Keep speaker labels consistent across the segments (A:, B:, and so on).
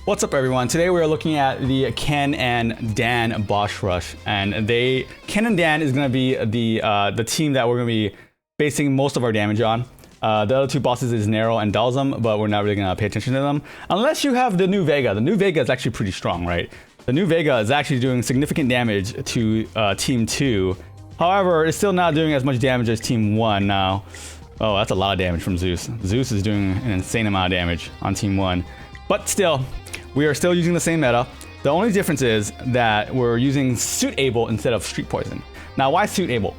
A: What's up, everyone? Today we are looking at the Ken and Dan boss rush, and Ken and Dan is going to be the team that we're going to be basing most of our damage on. The other two bosses is Nero and Dalsum, but we're not really going to pay attention to them unless you have the new Vega. The new Vega is actually pretty strong, right? The new Vega is actually doing significant damage to Team 2. However, it's still not doing as much damage as Team 1 now. Oh, that's a lot of damage from Zeus. Zeus is doing an insane amount of damage on Team 1. But still, we are still using the same meta. The only difference is that we're using Suit Able instead of Street Poison. Now, why Suit Able?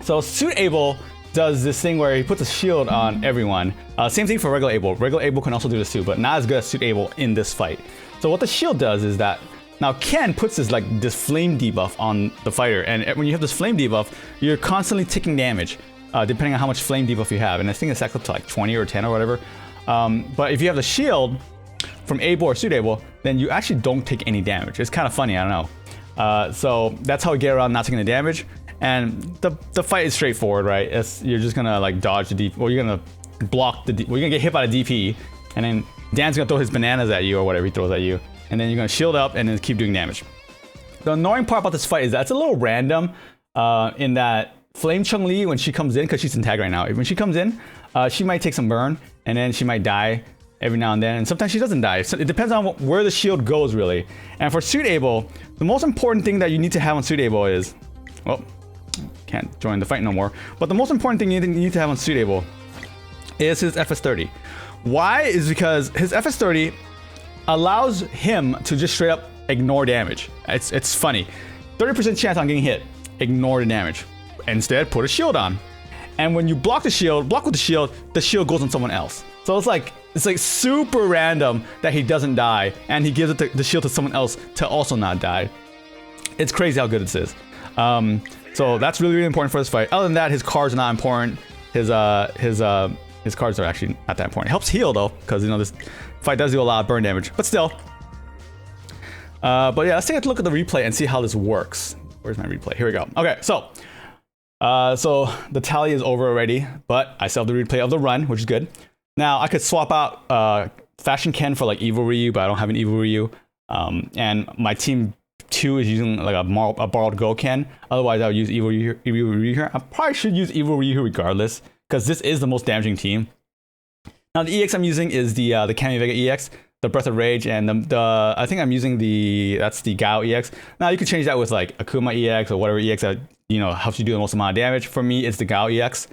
A: So Suit Able does this thing where he puts a shield on everyone. Same thing for regular Able. Regular Able can also do this too, but not as good as Suit Able in this fight. So what the shield does is that now Ken puts this flame debuff on the fighter, and when you have this flame debuff, you're constantly taking damage, depending on how much flame debuff you have. And I think it's up to like 20 or 10 or whatever. But if you have the shield from Able or Suit Able, then you actually don't take any damage. It's kind of funny, I don't know. So that's how we get around not taking the damage. And the fight is straightforward, right? You're just gonna like dodge the DP, or you're gonna block the you're gonna get hit by the DP, and then Dan's gonna throw his bananas at you or whatever he throws at you, and then you're gonna shield up and then keep doing damage. The annoying part about this fight is that it's a little random in that Flame Chun-Li, when she comes in, because she's in tag right now, when she comes in, she might take some burn, and then she might die every now and then, and sometimes she doesn't die. So it depends on where the shield goes, really. And for Suit Able, the most important thing that you need to have on Suit Able is, well, can't join the fight no more, but the most important thing you need to have on Suit Able is his FS30. Why? Is because his FS30 allows him to just straight up ignore damage. It's funny. 30% chance on getting hit, ignore the damage. Instead, put a shield on. And when you block with the shield goes on someone else. So it's like super random that he doesn't die, and he gives the shield to someone else to also not die. It's crazy how good this is. So that's really, really important for this fight. Other than that, his cards are not important. His cards are actually not that important. It helps heal though, because you know this fight does do a lot of burn damage. But still. But yeah, let's take a look at the replay and see how this works. Where's my replay? Here we go. Okay, so the tally is over already, but I still have the replay of the run, which is good. Now I could swap out Fashion Ken for like Evil Ryu, but I don't have an Evil Ryu. And my team 2 is using like a borrowed Go Ken. Otherwise, I would use Evil Ryu here. I probably should use Evil Ryu regardless, because this is the most damaging team. Now the EX I'm using is the Kami Vega EX, the Breath of Rage, and I think I'm using that's the Gao EX. Now you can change that with like Akuma EX or whatever EX that helps you do the most amount of damage. For me, it's the Gao EX.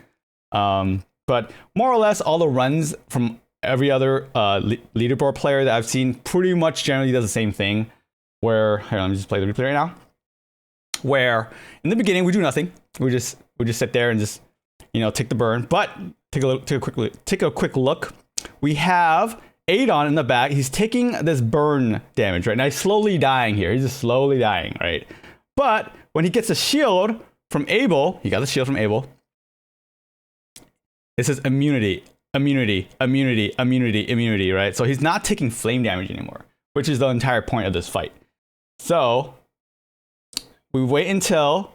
A: But more or less, all the runs from every other leaderboard player that I've seen pretty much generally does the same thing. Where, here, let me just play the replay right now. Where in the beginning we do nothing. We just sit there and just take the burn. But take a quick look. We have Adon in the back. He's taking this burn damage right now. He's slowly dying here. He's just slowly dying, right? But when he gets a shield from Abel, he got the shield from Abel. It says immunity, immunity, immunity, immunity, immunity, right? So he's not taking flame damage anymore, which is the entire point of this fight. So we wait until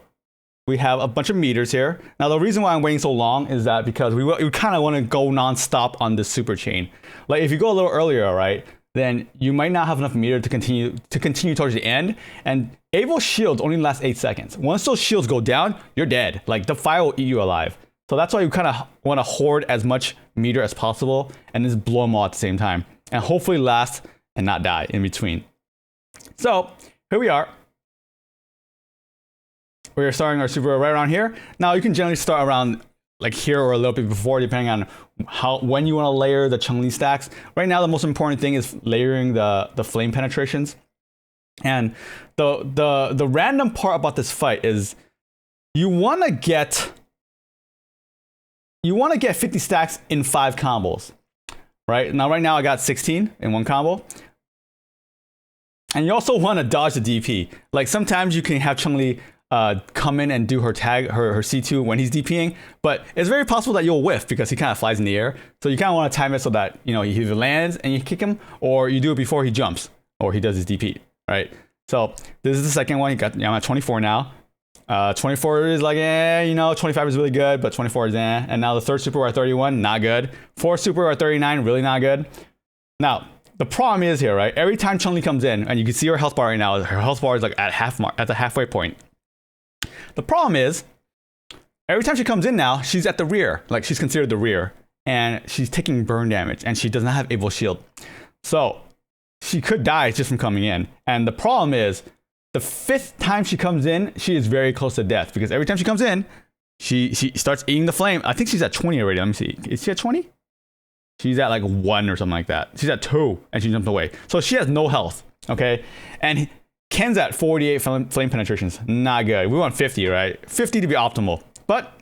A: we have a bunch of meters here. Now the reason why I'm waiting so long is that because we kind of want to go non-stop on this super chain. Like if you go a little earlier, right, then you might not have enough meter to continue towards the end. And Abel's shields only last 8 seconds. Once those shields go down, you're dead. Like the fire will eat you alive. So that's why you kind of want to hoard as much meter as possible and just blow them all at the same time. And hopefully last and not die in between. So here we are. We're starting our super right around here. Now you can generally start around like here or a little bit before, depending on when you want to layer the Chun-Li stacks. Right now, the most important thing is layering the flame penetrations. And the random part about this fight is you want to get 50 stacks in 5 combos. Right now I got 16 in 1 combo. And you also want to dodge the DP. Like sometimes you can have Chun-Li come in and do her tag, her C2 when he's DPing, but it's very possible that you'll whiff because he kind of flies in the air. So you kind of want to time it so that he either lands and you kick him, or you do it before he jumps or he does his DP, right? So this is the second one. I'm at 24 now. 24 is like, 25 is really good, but 24 is And now the third super at 31, not good. Fourth super at 39, really not good. Now, The problem is here, right? Every time Chun-Li comes in, and you can see her health bar right now, her health bar is like at the halfway point. The problem is, every time she comes in now, she's at the rear. Like, she's considered the rear. And she's taking burn damage, and she does not have Able Shield. So, she could die just from coming in. And the problem is, the 5th time she comes in, she is very close to death. Because every time she comes in, she starts eating the flame. I think she's at 20 already. Let me see. Is she at 20? She's at like 1 or something like that. She's at 2, and she jumped away. So she has no health, okay? And Ken's at 48 flame penetrations. Not good. We want 50, right? 50 to be optimal. But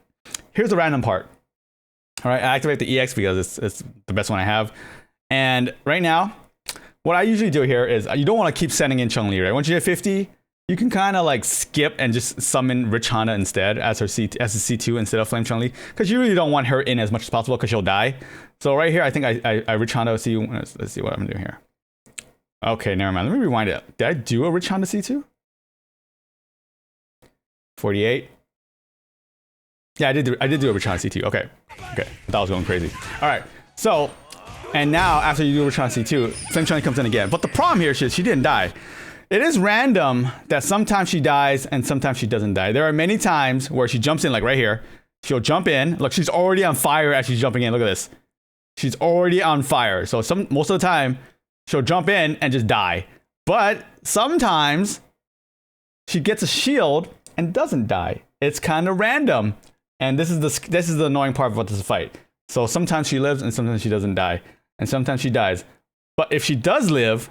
A: here's the random part. All right, I activate the EX because it's the best one I have. And right now, what I usually do here is you don't want to keep sending in Chun-Li, right? Once you hit 50, you can kind of like skip and just summon Rich Honda instead as her as a C2 instead of Flame Chun-Li, because you really don't want her in as much as possible because she'll die. So right here, I think I Rich Honda C2. Let's see what I'm doing here. Okay, never mind. Let me rewind it. Did I do a Rich Honda C2? 48. Yeah, I did do a Rich Honda C2. Okay. I thought I was going crazy. All right. So, and now after you do a Rich Honda C2, Flame Chun-Li comes in again. But the problem here is she didn't die. It is random that sometimes she dies and sometimes she doesn't die. There are many times where she jumps in, like right here. She'll jump in. Look, she's already on fire as she's jumping in. Look at this. She's already on fire. So most of the time, she'll jump in and just die. But sometimes she gets a shield and doesn't die. It's kind of random. And this is the annoying part about this fight. So sometimes she lives and sometimes she doesn't die. And sometimes she dies. But if she does live,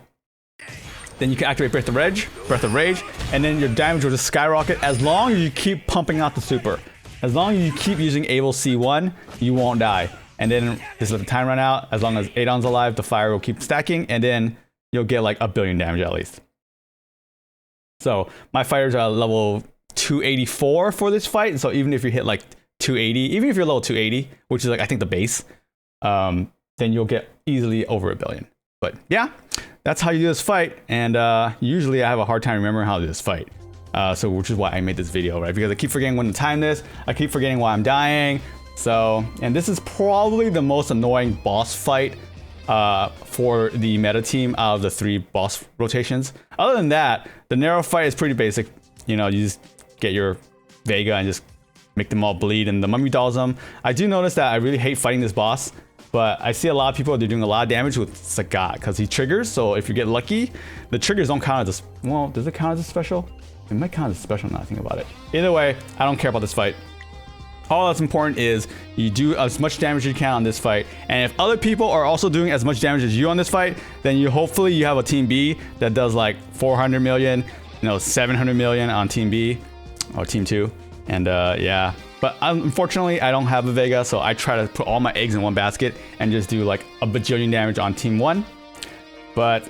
A: then you can activate Breath of Rage, and then your damage will just skyrocket as long as you keep pumping out the super. As long as you keep using Able C1, you won't die. And then just let the time run out. As long as Adon's alive, the fire will keep stacking, and then you'll get like 1 billion damage at least. So my fighters are level 284 for this fight. So even if you hit like 280, even if you're level 280, which is like I think the base, then you'll get easily over 1 billion. But yeah, that's how you do this fight. And usually I have a hard time remembering how to do this fight. So which is why I made this video, right? Because I keep forgetting when to time this. I keep forgetting why I'm dying. So, and this is probably the most annoying boss fight for the meta team out of the 3 boss rotations. Other than that, the narrow fight is pretty basic. You know, you just get your Vega and just make them all bleed, and the mummy dolls them. I do notice that I really hate fighting this boss, but I see a lot of people, they're doing a lot of damage with Sagat because he triggers. So if you get lucky, the triggers don't count as a, well, does it count as a special? It might count as a special now I think about it. Either way, I don't care about this fight. All that's important is you do as much damage as you can on this fight. And if other people are also doing as much damage as you on this fight, then hopefully you have a team B that does like 400 million, 700 million on team B or team 2. And yeah, but unfortunately I don't have a Vega, so I try to put all my eggs in one basket and just do like a bajillion damage on team 1. But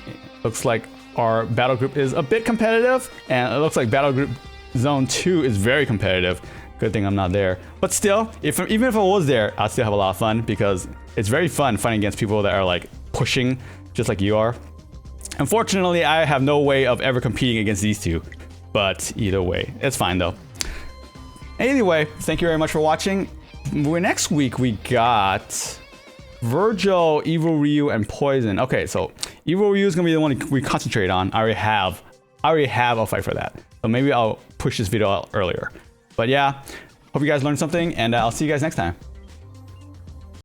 A: it looks like our battle group is a bit competitive, and it looks like battle group zone 2 is very competitive. Good thing I'm not there. But still, even if I was there, I'd still have a lot of fun because it's very fun fighting against people that are like pushing just like you are. Unfortunately, I have no way of ever competing against these two. But either way, it's fine though. Anyway, thank you very much for watching. Next week we got Virgil, Evil Ryu, and Poison. Okay, so Evil Ryu is gonna be the one we concentrate on. I already have a fight for that. So maybe I'll push this video out earlier. But yeah, hope you guys learned something, and I'll see you guys next time.